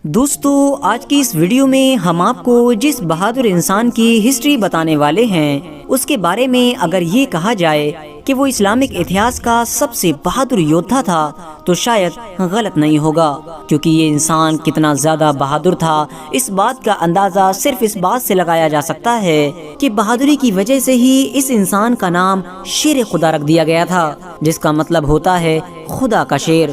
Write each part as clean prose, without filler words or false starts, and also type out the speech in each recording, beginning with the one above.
دوستو، آج کی اس ویڈیو میں ہم آپ کو جس بہادر انسان کی ہسٹری بتانے والے ہیں اس کے بارے میں اگر یہ کہا جائے کہ وہ اسلامک اتہاس کا سب سے بہادر یودھا تھا تو شاید غلط نہیں ہوگا، کیونکہ یہ انسان کتنا زیادہ بہادر تھا اس بات کا اندازہ صرف اس بات سے لگایا جا سکتا ہے کہ بہادری کی وجہ سے ہی اس انسان کا نام شیر خدا رکھ دیا گیا تھا، جس کا مطلب ہوتا ہے خدا کا شیر۔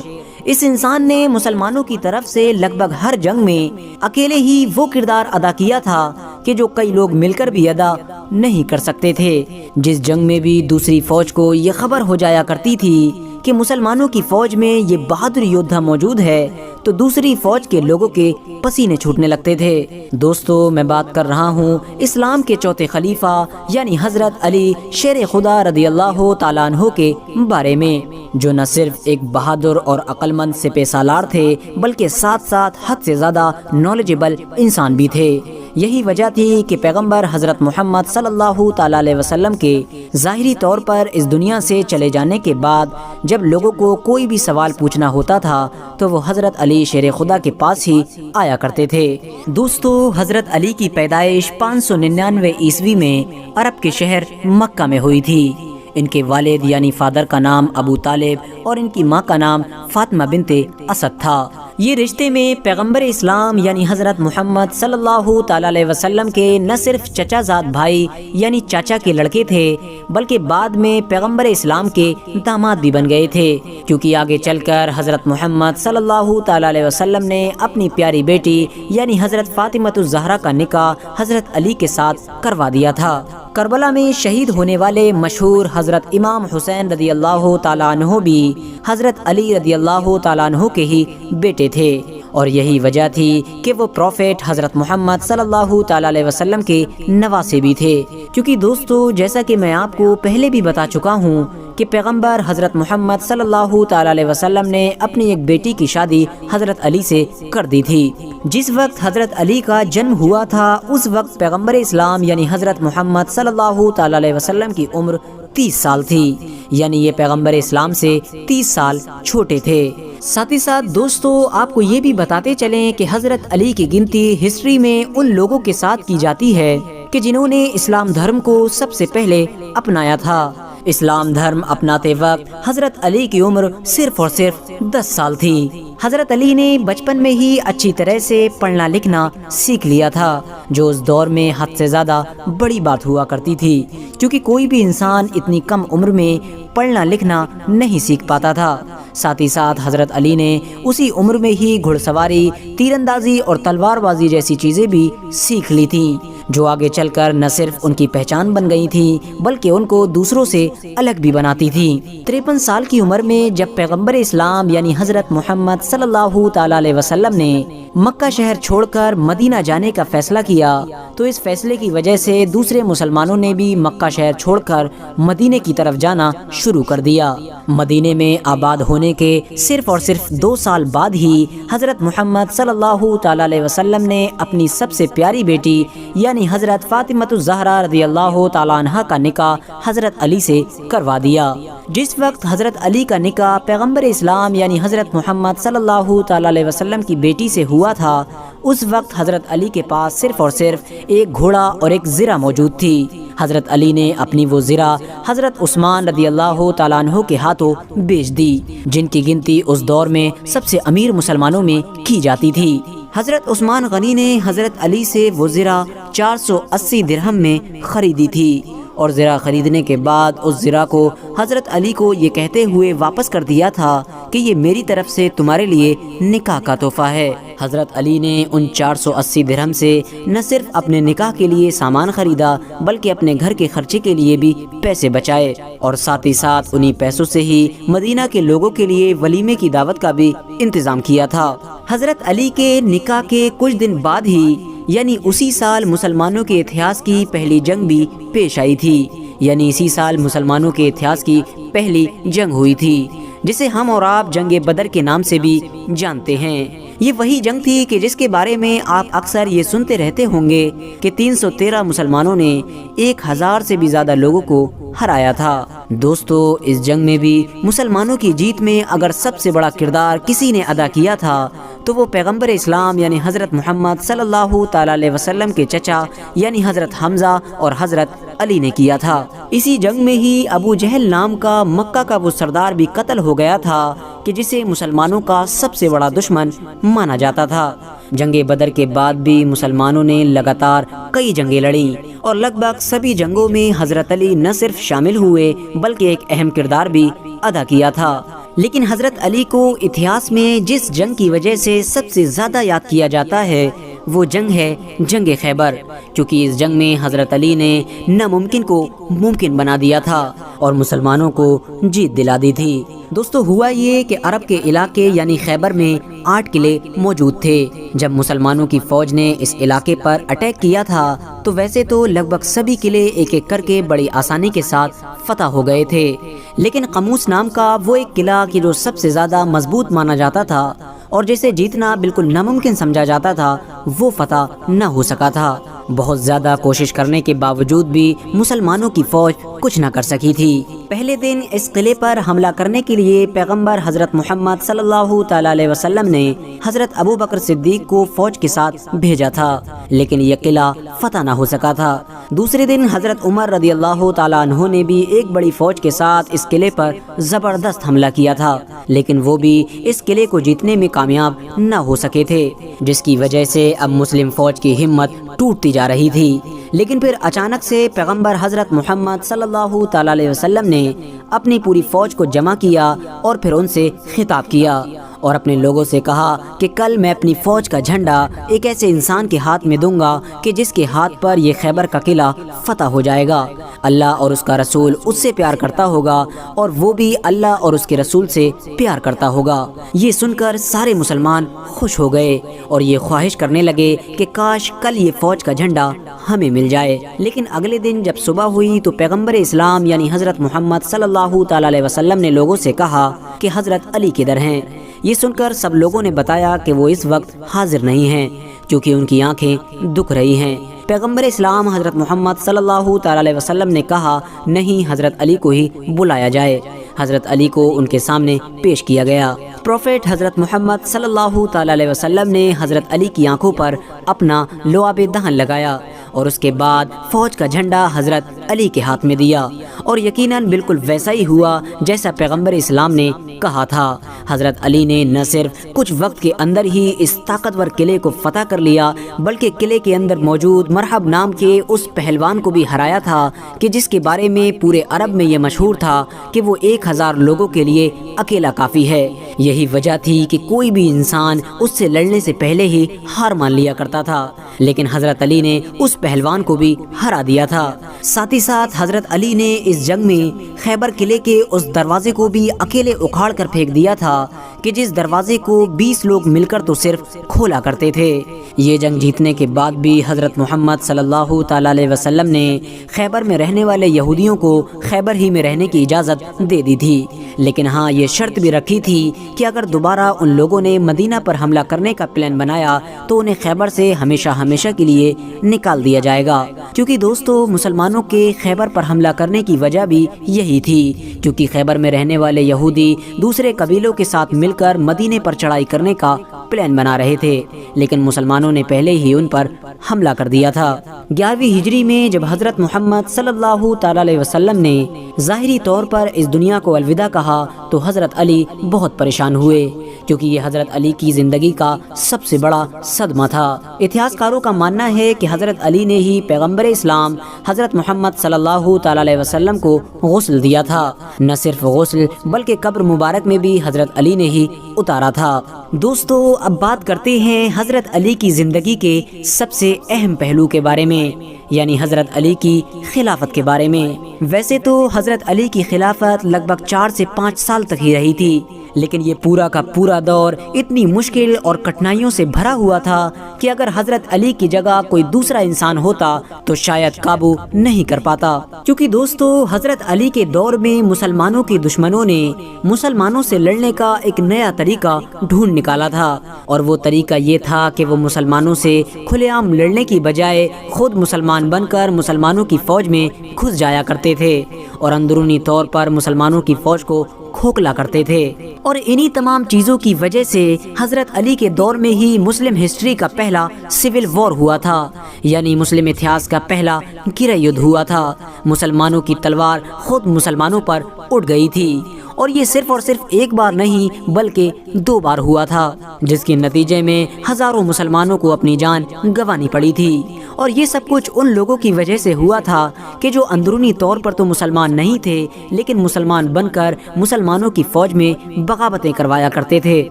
اس انسان نے مسلمانوں کی طرف سے لگ بھگ ہر جنگ میں اکیلے ہی وہ کردار ادا کیا تھا کہ جو کئی لوگ مل کر بھی ادا نہیں کر سکتے تھے۔ جس جنگ میں بھی دوسری فوج کو یہ خبر ہو جایا کرتی تھی کہ مسلمانوں کی فوج میں یہ بہادر یودھا موجود ہے تو دوسری فوج کے لوگوں کے پسینے چھوٹنے لگتے تھے۔ دوستو، میں بات کر رہا ہوں اسلام کے چوتھے خلیفہ یعنی حضرت علی شیر خدا رضی اللہ تعالیٰ عنہ کے بارے میں، جو نہ صرف ایک بہادر اور عقل مند سپہ سالار تھے بلکہ ساتھ ساتھ حد سے زیادہ نالجبل انسان بھی تھے۔ یہی وجہ تھی کہ پیغمبر حضرت محمد صلی اللہ تعالیٰ علیہ وسلم کے ظاہری طور پر اس دنیا سے چلے جانے کے بعد جب لوگوں کو کوئی بھی سوال پوچھنا ہوتا تھا تو وہ حضرت علی شیر خدا کے پاس ہی آیا کرتے تھے۔ دوستو، حضرت علی کی پیدائش 599 عیسوی میں عرب کے شہر مکہ میں ہوئی تھی۔ ان کے والد یعنی فادر کا نام ابو طالب اور ان کی ماں کا نام فاطمہ بنت اسد تھا۔ یہ رشتے میں پیغمبر اسلام یعنی حضرت محمد صلی اللہ تعالیٰ علیہ وسلم کے نہ صرف چچا زاد بھائی یعنی چاچا کے لڑکے تھے بلکہ بعد میں پیغمبر اسلام کے داماد بھی بن گئے تھے، کیونکہ آگے چل کر حضرت محمد صلی اللہ تعالیٰ علیہ وسلم نے اپنی پیاری بیٹی یعنی حضرت فاطمہ الزہرا کا نکاح حضرت علی کے ساتھ کروا دیا تھا۔ کربلا میں شہید ہونے والے مشہور حضرت امام حسین رضی اللہ تعالیٰ عنہ بھی حضرت علی رضی اللہ تعالیٰ عنہ کے ہی بیٹے تھے، اور یہی وجہ تھی کہ وہ پروفیٹ حضرت محمد صلی اللہ تعالیٰ علیہ وسلم کے نواسے بھی تھے۔ کیونکہ دوستو، جیسا کہ میں آپ کو پہلے بھی بتا چکا ہوں کہ پیغمبر حضرت محمد صلی اللہ تعالیٰ علیہ وسلم نے اپنی ایک بیٹی کی شادی حضرت علی سے کر دی تھی۔ جس وقت حضرت علی کا جنم ہوا تھا اس وقت پیغمبر اسلام یعنی حضرت محمد صلی اللہ تعالیٰ علیہ وسلم کی عمر 30 سال تھی، یعنی یہ پیغمبر اسلام سے 30 سال چھوٹے تھے۔ ساتھ ہی ساتھ دوستو، آپ کو یہ بھی بتاتے چلیں کہ حضرت علی کی گنتی ہسٹری میں ان لوگوں کے ساتھ کی جاتی ہے کہ جنہوں نے اسلام دھرم کو سب سے پہلے اپنایا تھا۔ اسلام دھرم اپناتے وقت حضرت علی کی عمر صرف اور صرف 10 سال تھی۔ حضرت علی نے بچپن میں ہی اچھی طرح سے پڑھنا لکھنا سیکھ لیا تھا، جو اس دور میں حد سے زیادہ بڑی بات ہوا کرتی تھی، کیونکہ کوئی بھی انسان اتنی کم عمر میں پڑھنا لکھنا نہیں سیکھ پاتا تھا۔ ساتھ ہی ساتھ حضرت علی نے اسی عمر میں ہی گھڑ سواری، تیر اندازی اور تلوار بازی جیسی چیزیں بھی سیکھ لی تھیں، جو آگے چل کر نہ صرف ان کی پہچان بن گئی تھیں بلکہ ان کو دوسروں سے الگ بھی بناتی تھیں۔ 53 سال کی عمر میں جب پیغمبر اسلام یعنی حضرت محمد صلی اللہ تعالیٰ علیہ وسلم نے مکہ شہر چھوڑ کر مدینہ جانے کا فیصلہ کیا تو اس فیصلے کی وجہ سے دوسرے مسلمانوں نے بھی مکہ شہر چھوڑ کر مدینے کی طرف جانا شروع کر دیا۔ مدینے میں آباد ہونے کے صرف اور صرف 2 سال بعد ہی حضرت محمد صلی اللہ تعالیٰ علیہ وسلم نے اپنی سب سے پیاری بیٹی یعنی حضرت فاطمہ الزہرا رضی اللہ تعالیٰ عنہ کا نکاح حضرت علی سے کروا دیا۔ جس وقت حضرت علی کا نکاح پیغمبر اسلام یعنی حضرت محمد صلی اللہ تعالیٰ علیہ وسلم کی بیٹی سے ہوا تھا اس وقت حضرت علی کے پاس صرف اور صرف ایک گھوڑا اور ایک زرہ موجود تھی۔ حضرت علی نے اپنی وہ زرہ حضرت عثمان رضی اللہ تعالیٰ عنہ کے ہاتھوں بیچ دی، جن کی گنتی اس دور میں سب سے امیر مسلمانوں میں کی جاتی تھی۔ حضرت عثمان غنی نے حضرت علی سے وہ زرہ 480 درہم میں خریدی تھی، اور زرہ خریدنے کے بعد اس زرہ کو حضرت علی کو یہ کہتے ہوئے واپس کر دیا تھا کہ یہ میری طرف سے تمہارے لیے نکاح کا تحفہ ہے۔ حضرت علی نے ان 480 درہم سے نہ صرف اپنے نکاح کے لیے سامان خریدا بلکہ اپنے گھر کے خرچے کے لیے بھی پیسے بچائے، اور ساتھ ہی ساتھ انہی پیسوں سے ہی مدینہ کے لوگوں کے لیے ولیمے کی دعوت کا بھی انتظام کیا تھا۔ حضرت علی کے نکاح کے کچھ دن بعد ہی یعنی اسی سال مسلمانوں کے اتہاس کی پہلی جنگ بھی پیش آئی تھی، یعنی اسی سال مسلمانوں کے اتہاس کی پہلی جنگ ہوئی تھی، جسے ہم اور آپ جنگ بدر کے نام سے بھی جانتے ہیں۔ یہ وہی جنگ تھی کہ جس کے بارے میں آپ اکثر یہ سنتے رہتے ہوں گے کہ 313 مسلمانوں نے 1000 سے بھی زیادہ لوگوں کو ہرایا تھا۔ دوستو اس جنگ میں بھی مسلمانوں کی جیت میں اگر سب سے بڑا کردار کسی نے ادا کیا تھا تو وہ پیغمبر اسلام یعنی حضرت محمد صلی اللہ تعالی علیہ وسلم کے چچا یعنی حضرت حمزہ اور حضرت علی نے کیا تھا۔ اسی جنگ میں ہی ابو جہل نام کا مکہ کا وہ سردار بھی قتل ہو گیا تھا کہ جسے مسلمانوں کا سب سے بڑا دشمن مانا جاتا تھا۔ جنگ بدر کے بعد بھی مسلمانوں نے لگاتار کئی جنگیں لڑیں اور لگ بھگ سبھی جنگوں میں حضرت علی نہ صرف شامل ہوئے بلکہ ایک اہم کردار بھی ادا کیا تھا۔ لیکن حضرت علی کو اتہاس میں جس جنگ کی وجہ سے سب سے زیادہ یاد کیا جاتا ہے وہ جنگ ہے جنگ خیبر، کیونکہ اس جنگ میں حضرت علی نے ناممکن کو ممکن بنا دیا تھا اور مسلمانوں کو جیت دلا دی تھی۔ دوستو ہوا یہ کہ عرب کے علاقے یعنی خیبر میں 8 قلعے موجود تھے۔ جب مسلمانوں کی فوج نے اس علاقے پر اٹیک کیا تھا تو ویسے تو لگ بھگ سبھی قلعے ایک ایک کر کے بڑی آسانی کے ساتھ فتح ہو گئے تھے، لیکن قموس نام کا وہ ایک قلعہ کہ جو سب سے زیادہ مضبوط مانا جاتا تھا اور جسے جیتنا بالکل ناممکن سمجھا جاتا تھا وہ فتح نہ ہو سکا تھا۔ بہت زیادہ کوشش کرنے کے باوجود بھی مسلمانوں کی فوج کچھ نہ کر سکی تھی۔ پہلے دن اس قلعے پر حملہ کرنے کے لیے پیغمبر حضرت محمد صلی اللہ تعالی علیہ وسلم نے حضرت ابو بکر صدیق کو فوج کے ساتھ بھیجا تھا، لیکن یہ قلعہ فتح نہ ہو سکا تھا۔ دوسرے دن حضرت عمر رضی اللہ تعالی عنہ نے بھی ایک بڑی فوج کے ساتھ اس قلعے پر زبردست حملہ کیا تھا، لیکن وہ بھی اس قلعے کو جیتنے میں کامیاب نہ ہو سکے تھے، جس کی وجہ سے اب مسلم فوج کی ہمت ٹوٹتی جا رہی تھی۔ لیکن پھر اچانک سے پیغمبر حضرت محمد صلی اللہ تعالی علیہ وسلم نے اپنی پوری فوج کو جمع کیا اور پھر ان سے خطاب کیا اور اپنے لوگوں سے کہا کہ کل میں اپنی فوج کا جھنڈا ایک ایسے انسان کے ہاتھ میں دوں گا کہ جس کے ہاتھ پر یہ خیبر کا قلعہ فتح ہو جائے گا۔ اللہ اور اس کا رسول اس سے پیار کرتا ہوگا اور وہ بھی اللہ اور اس کے رسول سے پیار کرتا ہوگا۔ یہ سن کر سارے مسلمان خوش ہو گئے اور یہ خواہش کرنے لگے کہ کاش کل یہ فوج کا جھنڈا ہمیں مل جائے۔ لیکن اگلے دن جب صبح ہوئی تو پیغمبر اسلام یعنی حضرت محمد صلی اللہ تعالی علیہ وسلم نے لوگوں سے کہا کہ حضرت علی کدھر ہیں؟ یہ سن کر سب لوگوں نے بتایا کہ وہ اس وقت حاضر نہیں ہیں کیونکہ ان کی آنکھیں دکھ رہی ہیں۔ پیغمبر اسلام حضرت محمد صلی اللہ تعالی علیہ وسلم نے کہا نہیں، حضرت علی کو ہی بلایا جائے۔ حضرت علی کو ان کے سامنے پیش کیا گیا۔ پروفیٹ حضرت محمد صلی اللہ تعالی علیہ وسلم نے حضرت علی کی آنکھوں پر اپنا لعاب دہن لگایا اور اس کے بعد فوج کا جھنڈا حضرت علی کے ہاتھ میں دیا، اور یقیناً بالکل ویسا ہی ہوا جیسا پیغمبر اسلام نے کہا تھا۔ حضرت علی نے نہ صرف کچھ وقت کے اندر ہی اس طاقتور قلعے کو فتح کر لیا بلکہ قلعے کے اندر موجود مرحب نام کے اس پہلوان کو بھی ہرایا تھا کہ جس کے بارے میں پورے عرب میں یہ مشہور تھا کہ وہ 1000 لوگوں کے لیے اکیلا کافی ہے۔ یہی وجہ تھی کہ کوئی بھی انسان اس سے لڑنے سے پہلے ہی ہار مان لیا کرتا تھا، لیکن حضرت علی نے اس پہلوان کو بھی ہرا دیا تھا۔ ساتھ ہی ساتھ حضرت علی نے اس جنگ میں خیبر قلعے کے اس دروازے کو بھی اکیلے اکھاڑ کر پھینک دیا تھا کہ جس دروازے کو 20 لوگ مل کر تو صرف کھولا کرتے تھے۔ یہ جنگ جیتنے کے بعد بھی حضرت محمد صلی اللہ تعالی علیہ وسلم نے خیبر میں رہنے والے یہودیوں کو خیبر ہی میں رہنے کی اجازت دے دی تھی، لیکن ہاں یہ شرط بھی رکھی تھی کہ اگر دوبارہ ان لوگوں نے مدینہ پر حملہ کرنے کا پلان بنایا تو انہیں خیبر سے ہمیشہ ہمیشہ کے لیے نکال دیا جائے گا، کیونکہ دوستو مسلمانوں کے خیبر پر حملہ کرنے کی وجہ بھی یہی تھی، کیونکہ خیبر میں رہنے والے یہودی دوسرے قبیلوں کے ساتھ مل کر مدینے پر چڑھائی کرنے کا پلان بنا رہے تھے، لیکن مسلمانوں نے پہلے ہی ان پر حملہ کر دیا تھا۔ 11ویں ہجری میں جب حضرت محمد صلی اللہ تعالی علیہ وسلم نے ظاہری طور پر اس دنیا کو الوداع کہا تو حضرت علی بہت پریشان ہوئے، کیونکہ یہ حضرت علی کی زندگی کا سب سے بڑا صدمہ تھا۔ اتہاسکاروں کا ماننا ہے کہ حضرت علی نے ہی پیغمبر اسلام حضرت محمد صلی اللہ تعالی علیہ وسلم کو غسل دیا تھا، نہ صرف غسل بلکہ قبر مبارک میں بھی حضرت علی نے ہی اتارا تھا۔ دوستو اب بات کرتے ہیں حضرت علی کی زندگی کے سب سے اہم پہلو کے بارے میں، یعنی حضرت علی کی خلافت کے بارے میں۔ ویسے تو حضرت علی کی خلافت لگ بھگ 4 سے 5 سال تک ہی رہی تھی، لیکن یہ پورا کا پورا دور اتنی مشکل اور کٹھنائیوں سے بھرا ہوا تھا کہ اگر حضرت علی کی جگہ کوئی دوسرا انسان ہوتا تو شاید قابو نہیں کر پاتا، کیونکہ دوستو حضرت علی کے دور میں مسلمانوں کے دشمنوں نے مسلمانوں سے لڑنے کا ایک نیا طریقہ ڈھونڈ نکالا تھا، اور وہ طریقہ یہ تھا کہ وہ مسلمانوں سے کھلے عام لڑنے کی بجائے خود مسلمان بن کر مسلمانوں کی فوج میں گھس جایا کرتے تھے اور اندرونی طور پر مسلمانوں کی فوج کو کھوکھلا کرتے تھے۔ اور انہی تمام چیزوں کی وجہ سے حضرت علی کے دور میں ہی مسلم ہسٹری کا پہلا سول وار ہوا تھا، یعنی مسلم اتہاس کا پہلا گرہ یدھ ہوا تھا۔ مسلمانوں کی تلوار خود مسلمانوں پر اٹھ گئی تھی، اور یہ صرف اور صرف ایک بار نہیں بلکہ 2 بار ہوا تھا، جس کے نتیجے میں ہزاروں مسلمانوں کو اپنی جان گنوانی پڑی تھی۔ اور یہ سب کچھ ان لوگوں کی وجہ سے ہوا تھا کہ جو اندرونی طور پر تو مسلمان نہیں تھے، لیکن مسلمان بن کر مسلمانوں کی فوج میں بغاوتیں کروایا کرتے تھے۔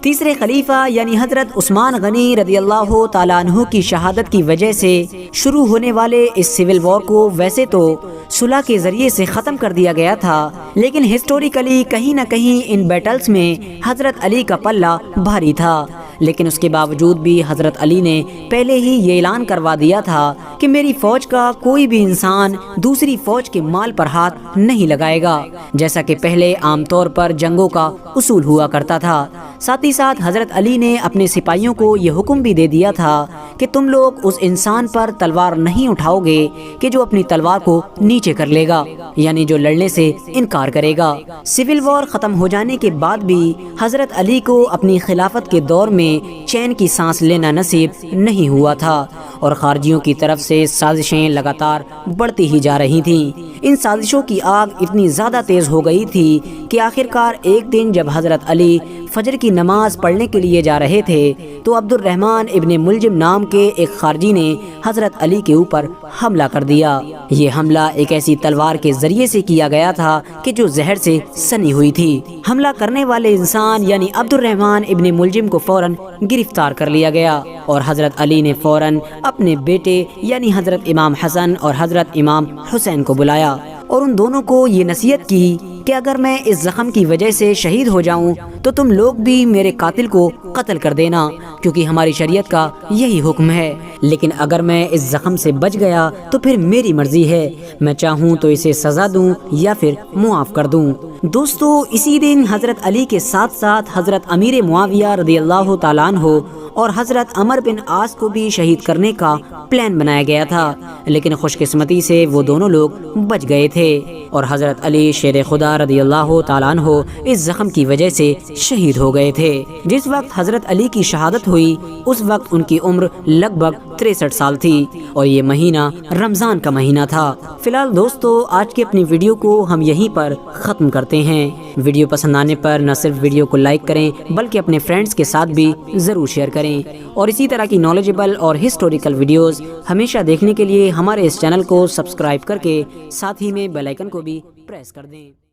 تیسرے خلیفہ یعنی حضرت عثمان غنی رضی اللہ تعالیٰ عنہ کی شہادت کی وجہ سے شروع ہونے والے اس سول وار کو ویسے تو صلح کے ذریعے سے ختم کر دیا گیا تھا، لیکن ہسٹوریکلی کہیں نہ کہیں ان بیٹلز میں حضرت علی کا پلہ بھاری تھا۔ لیکن اس کے باوجود بھی حضرت علی نے پہلے ہی یہ اعلان کروا دیا تھا کہ میری فوج کا کوئی بھی انسان دوسری فوج کے مال پر ہاتھ نہیں لگائے گا، جیسا کہ پہلے عام طور پر جنگوں کا اصول ہوا کرتا تھا۔ ساتھ ہی ساتھ حضرت علی نے اپنے سپاہیوں کو یہ حکم بھی دے دیا تھا کہ تم لوگ اس انسان پر تلوار نہیں اٹھاؤ گے کہ جو اپنی تلوار کو نیچے کر لے گا، یعنی جو لڑنے سے انکار کرے گا۔ سول وار ختم ہو جانے کے بعد بھی حضرت علی کو اپنی خلافت کے دور میں چین کی سانس لینا نصیب نہیں ہوا تھا، اور خارجیوں کی طرف سے سازشیں لگاتار بڑھتی ہی جا رہی تھیں۔ ان سازشوں کی آگ اتنی زیادہ تیز ہو گئی تھی کہ آخرکار ایک دن جب حضرت علی فجر کی نماز پڑھنے کے لیے جا رہے تھے تو عبد الرحمن ابن ملجم نام کے ایک خارجی نے حضرت علی کے اوپر حملہ کر دیا۔ یہ حملہ ایک ایسی تلوار کے ذریعے سے کیا گیا تھا کہ جو زہر سے سنی ہوئی تھی۔ حملہ کرنے والے انسان یعنی عبد الرحمن ابن ملجم کو فوراً گرفتار کر لیا گیا، اور حضرت علی نے فوراً اپنے بیٹے یعنی حضرت امام حسن اور حضرت امام حسین کو بلایا اور ان دونوں کو یہ نصیحت کی کہ اگر میں اس زخم کی وجہ سے شہید ہو جاؤں تو تم لوگ بھی میرے قاتل کو قتل کر دینا، کیونکہ ہماری شریعت کا یہی حکم ہے، لیکن اگر میں اس زخم سے بچ گیا تو پھر میری مرضی ہے، میں چاہوں تو اسے سزا دوں یا پھر معاف کر دوں۔ دوستو اسی دن حضرت علی کے ساتھ ساتھ حضرت امیر معاویہ رضی اللہ تعالیٰ عنہ اور حضرت عمر بن عاص کو بھی شہید کرنے کا پلان بنایا گیا تھا، لیکن خوش قسمتی سے وہ دونوں لوگ بچ گئے تھے، اور حضرت علی شیر خدا رضی اللہ تعالیٰ عنہ اس زخم کی وجہ سے شہید ہو گئے تھے۔ جس وقت حضرت علی کی شہادت ہوئی اس وقت ان کی عمر لگ بھگ 63 سال تھی، اور یہ مہینہ رمضان کا مہینہ تھا۔ فی الحال دوستو آج کی اپنی ویڈیو کو ہم یہیں پر ختم کرتے ہیں۔ ویڈیو پسند آنے پر نہ صرف ویڈیو کو لائک کریں بلکہ اپنے فرینڈز کے ساتھ بھی ضرور شیئر کریں، اور اسی طرح کی نالجبل اور ہسٹوریکل ویڈیوز ہمیشہ دیکھنے کے لیے ہمارے اس چینل کو سبسکرائب کر کے ساتھ ہی میں بیل آئیکن کو بھی پریس کر دیں۔